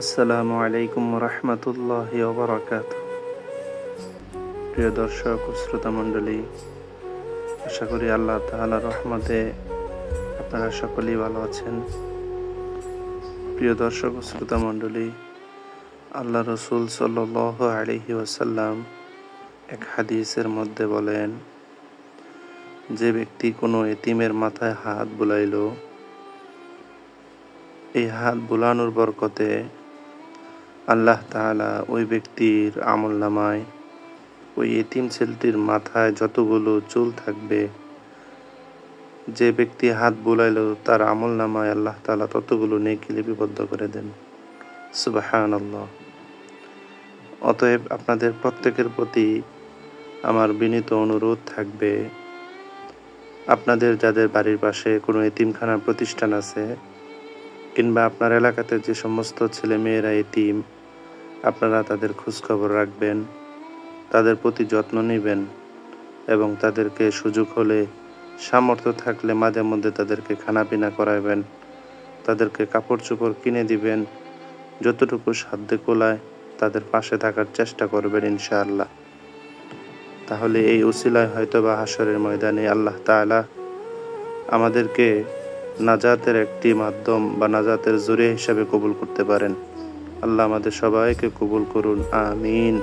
আসসালামু আলাইকুম রহমতুল্লাহি ওয়া বারাকাতুহু। প্রিয় দর্শক ও শ্রোতা মণ্ডলী, আশা করি আল্লাহ তাআলার রহমতে আপনারা সকলেই ভালো আছেন। প্রিয় দর্শক ও শ্রোতা মণ্ডলী, আল্লাহ রসুল সাল্লাল্লাহু আলাইহি ওয়াসাল্লাম এক হাদিসের মধ্যে বলেন, যে ব্যক্তি কোনো এতিমের মাথায় হাত বুলাইল, এই হাত বুলানোর বরকতে আল্লাহ তাআলা ওই ব্যক্তির আমলনামায় ওই এতিম ছেলেটির মাথায় যতগুলো চুল থাকবে, যে ব্যক্তি হাত বুলাইল তার আমলনামায় আল্লাহ তাআলা ততগুলো নেকি লিপিবদ্ধ করে দেন। সুবহানাল্লাহ। অতএব আপনাদের প্রত্যেকের প্রতি আমার বিনীত অনুরোধ থাকবে, আপনাদের যাদের বাড়ির পাশে কোনো এতিমখানার প্রতিষ্ঠান আছে, কিংবা আপনার এলাকাতে যে সমস্ত ছেলে মেয়েরা এতিম, আপনারা তাদের খোঁজখবর রাখবেন, তাদের প্রতি যত্ন নেবেন এবং তাদেরকে সুযোগ হলে, সামর্থ্য থাকলে মাঝে মধ্যে তাদেরকে খানাপিনা করাবেন, তাদেরকে কাপড় চোপড় কিনে দিবেন। যতটুকু সাধ্যে কোলায় তাদের পাশে থাকার চেষ্টা করবেন ইনশাআল্লাহ। তাহলে এই উসিলায় হয়তোবা হাশরের ময়দানে আল্লাহ তাআলা আমাদেরকে নাজাতের একটি মাধ্যম বা নাজাতের জরিয়া হিসাবে কবুল করতে পারেন। আল্লাহ আমাদের সবাইকে কবুল করুন, আমিন।